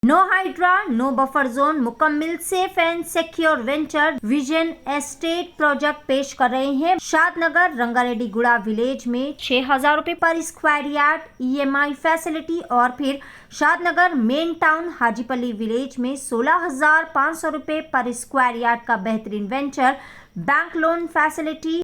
No HYDRAA no buffer zone मुकम्मल safe and secure venture vision estate project पेश कर रहे हैं। शादनगर रंगारेड्डी गुड़ा विलेज में 6,000 रुपए पर स्क्वायर यार्ड EMI फैसिलिटी और फिर शादनगर मेन टाउन हाजीपली विलेज में 16,500 रुपए पर स्क्वायर यार्ड का बेहतरीन venture bank loan facility.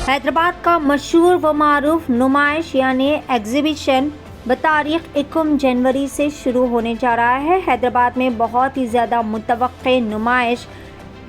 Hyderabad का मशहूर व मारूफ नुमाइश यानी एग्जीबिशन बतारीख 21 जनवरी से शुरू होने जा रहा है। हैदराबाद में बहुत ही ज़्यादा मुतवक्के नुमाइश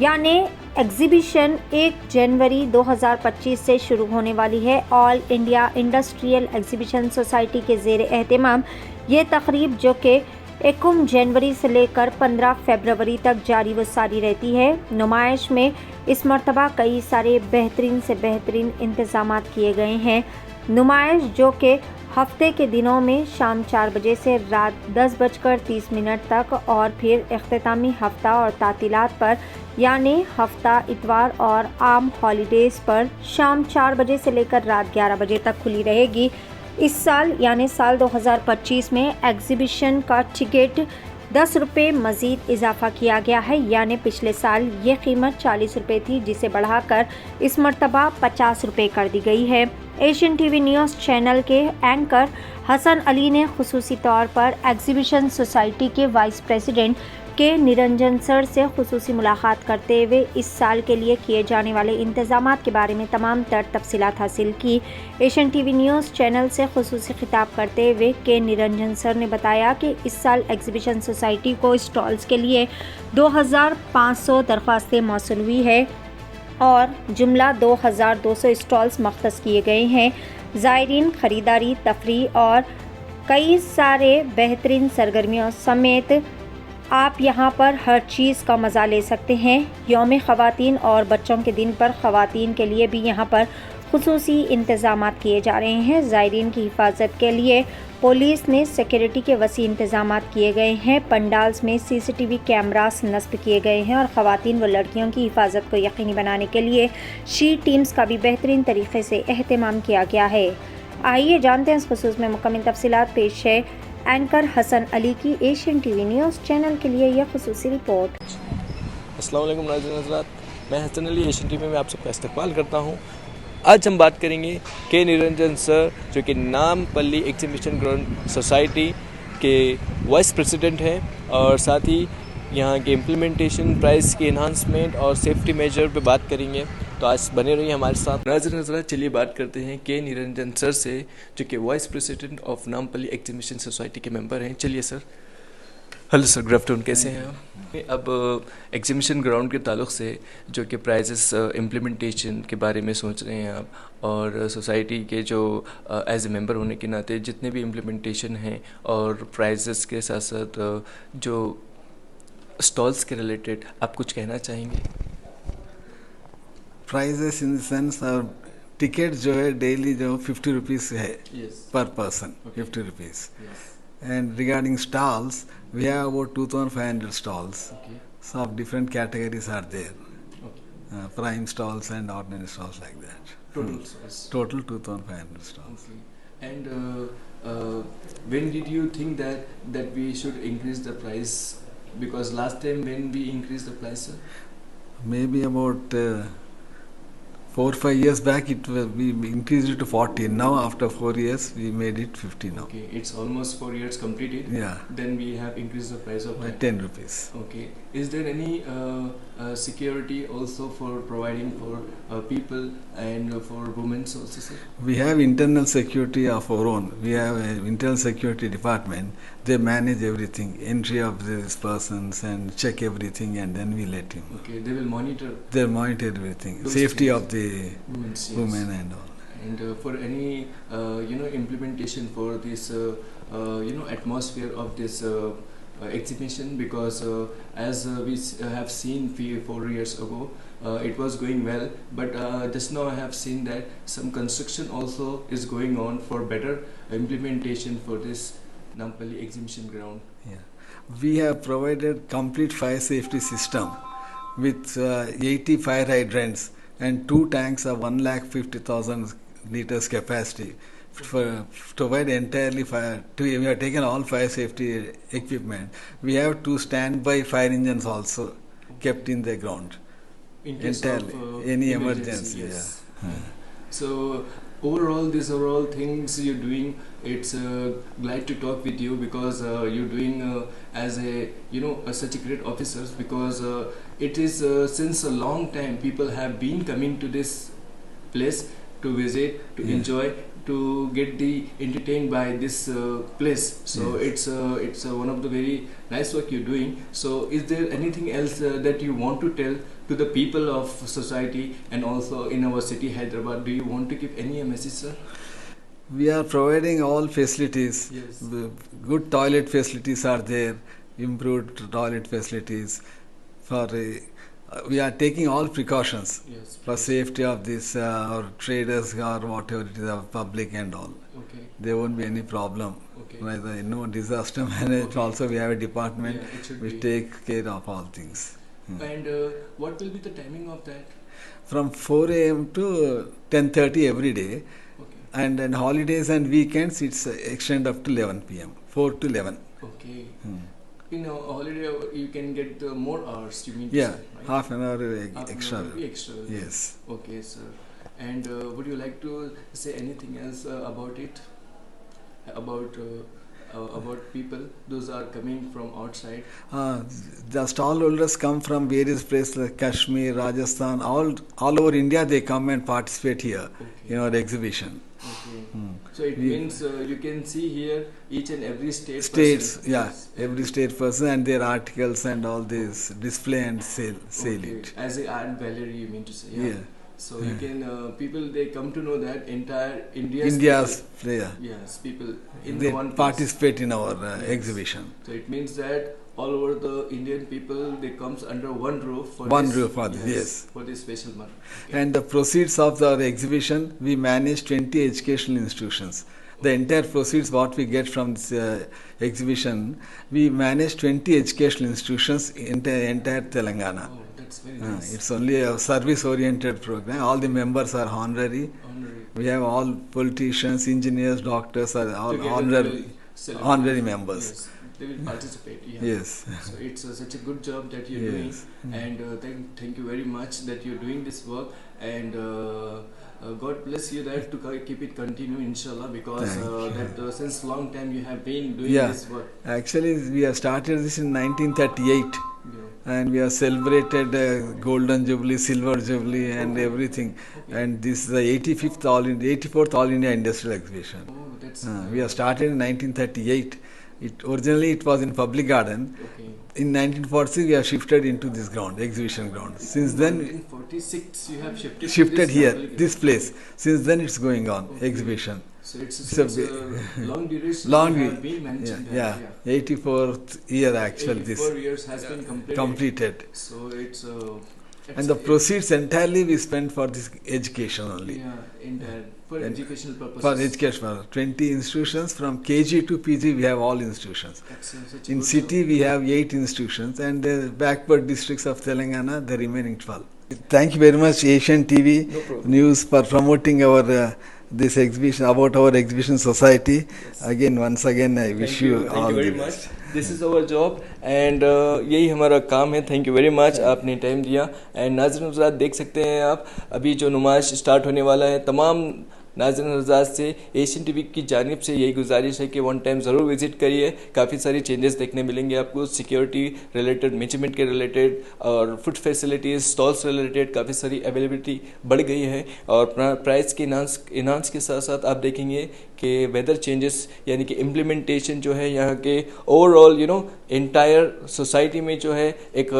यानी एग्जीबिशन 1 जनवरी 2025 से शुरू होने वाली है। All India industrial exhibition society के ज़ेर एहतमाम ये तकरीब जो कि 21 जनवरी से लेकर 15 फरवरी तक जारी व सारी रहती है। नुमाइश में इस मरतबा कई सारे बेहतरीन से बेहतरीन इंतज़ामात किए गए हैं। नुमाइश जो कि हफ्ते के दिनों में शाम 4 बजे से रात 10:30 तक और फिर इख्तितामी हफ्ता और तातीलात पर यानी हफ्ता इतवार और आम हॉलीडेज़ पर शाम 4 बजे से लेकर रात 11 बजे तक खुली रहेगी। इस साल यानी साल 2025 में एग्जीबिशन का टिकट 10 रुपये मज़ीद इजाफा किया गया है, यानी पिछले साल ये कीमत 40 रुपये थी जिसे बढ़ाकर इस मरतबा 50 रुपये कर दी गई है। एशियन टीवी न्यूज़ चैनल के एंकर हसन अली ने खुसूसी तौर पर एग्जीबिशन सोसाइटी के वाइस प्रेसिडेंट के निरंजन सर से खुसूसी मुलाकात करते हुए इस साल के लिए किए जाने वाले इंतज़ामात के बारे में तमाम तर तफसीलात हासिल की। एशियन टीवी न्यूज़ चैनल से खुसूसी खिताब करते हुए के निरंजन सर ने बताया कि इस साल एग्जीबिशन सोसाइटी को स्टॉल्स के लिए 2,500 दरख्वास्तें मौसूल हुई है और जुमला 2,200 स्टॉल्स मख्तस किए गए हैं। ज़ायरीन ख़रीदारी, तफरी और कई सारे बेहतरीन सरगर्मियों समेत आप यहाँ पर हर चीज़ का मज़ा ले सकते हैं। यौम ख़वातीन और बच्चों के दिन पर ख़वातीन के लिए भी यहाँ पर खुसूसी इंतज़ामात किए जा रहे हैं। ज़ायरीन की हिफाजत के लिए पुलिस ने सिक्योरिटी के वसी इंतज़ामात किए गए हैं। पंडाल्स में CCTV कैमरास नस्ब किए गए हैं और ख़वातीन व लड़कियों की हिफाजत को यकीनी बनाने के लिए शी टीम्स का भी बेहतरीन तरीके से एहतमाम किया गया है। आइए जानते हैं इस खुसूस में मुकम्मल तफसीलात। पेश है एंकर हसन अली की एशियन टीवी न्यूज़ चैनल के लिए यह खुसूसी रिपोर्ट। अस्सलाम वालेकुम नाज़रीन हज़रात, मैं हसन अली एशियन टीवी में आप सबका इस्तकबाल करता हूँ। आज हम बात करेंगे के निरंजन सर जो कि नामपल्ली एग्जीबिशन ग्राउंड सोसाइटी के वाइस प्रेसिडेंट हैं और साथ ही यहाँ के इम्प्लीमेंटेशन, प्राइस की इन्हांसमेंट और सेफ्टी मेजर पे बात करेंगे। तो आज बने रहिए हमारे साथ। नाज़रीन हज़रात, चलिए बात करते हैं के निरंजन सर से जो कि vice president of Nampally exhibition society के मेंबर हैं। चलिए sir. Hello sir, good afternoon, कैसे हैं आप? अब एग्जीबिशन ग्राउंड के ताल्लुक़ से जो कि प्राइजेस इम्प्लीमेंटेशन के बारे में सोच रहे हैं आप और सोसाइटी के जो एज ए मेंबर होने के नाते जितने भी इम्प्लीमेंटेशन हैं और प्राइजेस के साथ साथ जो स्टॉल्स के रिलेटेड आप कुछ कहना चाहेंगे? Prizes in the sense ticket जो है डेली जो 50 रुपीज़ है per person, 50 rupees. And regarding stalls, we have about 2,500 stalls. So of different categories are there. Prime stalls and ordinary stalls like that. Total 2,500 stalls. Okay. And when did you think that we should increase the price? Because last time when we increased the price, sir? Maybe about 4-5 years back we increased it to 40. Now after 4 years we made it 50 now. Okay, it's almost 4 years completed. Yeah. Then we have increased the price of by 10 rupees. Okay. Is there any security also for providing for people and for women also, sir? We have internal security of our own. We have an internal security department. They manage everything, entry of these persons and check everything, and then we let him. Okay, they will monitor. They monitor everything, safety of the women and all. And for any implementation for this atmosphere of this exhibition, because as we have seen 4 years ago, it was going well, but just now I have seen that some construction also is going on for better implementation for this Nampally exhibition ground. Yeah, we have provided complete fire safety system with 80 fire hydrants and 2 tanks of 1,50,000 liters capacity, provide entirely fire. We have taken all fire safety equipment. We have two standby fire engines also kept in the ground. In case Entirely, of any emergency. yes. Yeah. So overall, these are all things you're doing. It's glad to talk with you because you're doing as a such a great officers because it is since a long time people have been coming to this place to visit, to Yeah. enjoy, to get the entertained by this place. So Yes. it's one of the very nice work you're doing. So is there anything else that you want to tell to the people of society and also in our city Hyderabad? Do you want to give any message, sir? We are providing all facilities. Yes. Good toilet facilities are there. Improved toilet facilities. We are taking all precautions Yes. for safety of this our traders or whatever it is, our public and all. Okay. There won't be any problem. Okay. Rather, disaster management Okay. also we have a department Yeah, it should which be. take care of all things. And what will be the timing of that? From 4 a.m. to 10:30 every day, Okay. and then holidays and weekends it's extend up to 11 p.m. 4 to 11. Okay. Hmm. In a holiday, you can get more hours. You mean? To Yeah, say, right? half an hour Half an extra. hour will be extra. Yes. Okay, sir. And would you like to say anything else about it? About people, those are coming from outside. The stallholders come from various places like Kashmir, Rajasthan, all over India. They come and participate here Okay. in our exhibition. Okay. Hmm. So it means you can see here each and every States, person. yeah, Yes. every state person and their articles and all this display and sale Okay. it. As a art gallery, you mean to say? Yeah. So you can people they come to know that entire India's India's people, player. yes, people in They one place. participate in our Yes. exhibition. So it means that all over the Indian people they comes under one roof for One this, roof for this, yes. for this special month. Okay. And the proceeds of our exhibition, we manage 20 educational institutions. The entire proceeds what we get from this exhibition, we manage 20 educational institutions in the entire Telangana. Oh, that's very nice. It's only a service-oriented program. All the members are honorary. Honorary. We have all politicians, engineers, doctors are all Together they honorary, will celebrate. honorary members. Yes, they will participate. Yeah. Yes. So it's such a good job that you're Yes. doing, and thank you very much that you're doing this work, and God bless you that to keep it continue, inshallah, because Thank that since long time you have been doing Yeah. this work. Actually, we have started this in 1938. Yeah. And we have celebrated Golden Jubilee, Silver Jubilee, and everything. Okay. And this is the 84th All India Industrial Exhibition. Oh, that's We have started in 1938. Originally it was in Public Garden. okay. In 1946 we have shifted into this ground, exhibition ground. Since then in 46 you have shifted. to shifted this here, public this area. place. Since then it's going on, Okay. exhibition. So it's It's a a long duration. Long you we- have been managing Yeah, that. 84th year actually 84 this years has been completed. completed. So it's And the proceeds entirely we spent for this education only. Yeah, entire for And educational purposes. For education, for 20 institutions from KG to PG we have all institutions. That's such a In good city job. we have 8 institutions and the backward districts of Telangana the remaining 12. Thank you very much Asian TV No problem. News for promoting our this exhibition about our exhibition society. Again once again I wish you all thank you very the much. best. This is our job and यही हमारा काम है. Thank you very much, आपने time दिया. And नाज़रीन हज़रात देख सकते हैं आप अभी जो नुमाइश स्टार्ट होने वाला है. तमाम नाज़रीन हज़रात से एशियन टीवी की जानिब से यही गुजारिश है कि वन टाइम ज़रूर विज़िट करिए. काफ़ी सारी चेंजेस देखने मिलेंगे आपको, सिक्योरिटी रिलेटेड, मेजरमेंट के रिलेटेड और फूड फैसिलिटीज़, स्टॉल्स रिलेटेड काफ़ी सारी अवेलेबिलिटी बढ़ गई है. और प्राइस के इनांस के साथ साथ आप देखेंगे कि वेदर चेंजेस यानी कि इम्प्लीमेंटेशन जो है यहाँ के ओवरऑल एंटायर सोसाइटी में जो है एक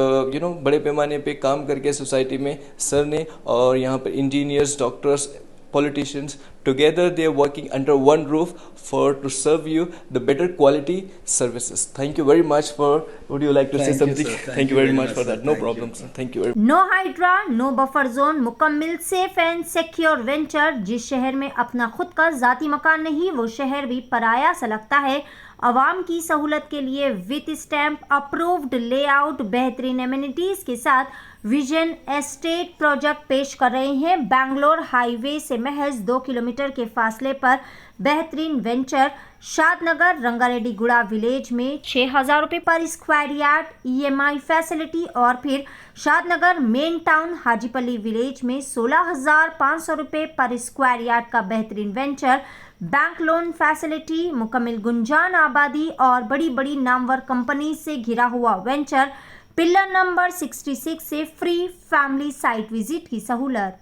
बड़े पैमाने पे काम करके सोसाइटी में सर ने और यहाँ पर engineers, doctors, politicians together they are working under one roof for to serve you the better quality services. Thank you very much for, would you like to say Thank you, something? sir. Thank you very much for sir. that. No Thank problem, you. sir. Thank you very much. No HYDRAA, no buffer zone, मुकम्मल safe and secure venture. जिस शहर में अपना खुद का जाती मकान नहीं, वो शहर भी पराया सा लगता है. आवाम की सहूलत के लिए विथ स्टैम्प अप्रूव्ड लेआउट, बेहतरीन एमिनिटीज़ के साथ विजन एस्टेट प्रोजेक्ट पेश कर रहे हैं. बैंगलोर हाईवे से महज 2 किलोमीटर किलोमीटर के फासले पर बेहतरीन वेंचर शादनगर रंगारेड्डी-गुड़ा विलेज में 6,000 रुपये पर स्क्वायर यार्ड EMI फैसिलिटी और फिर शादनगर मेन टाउन हाजीपल्ली विलेज में 16,500 रुपये पर स्क्वायर यार्ड का बेहतरीन वेंचर, बैंक लोन फैसिलिटी, मुकम्मल गुंजान आबादी और बड़ी बड़ी नामवर कंपनी से घिरा हुआ वेंचर, पिलर नंबर 66 से फ्री फैमिली साइट विजिट की सहूलत।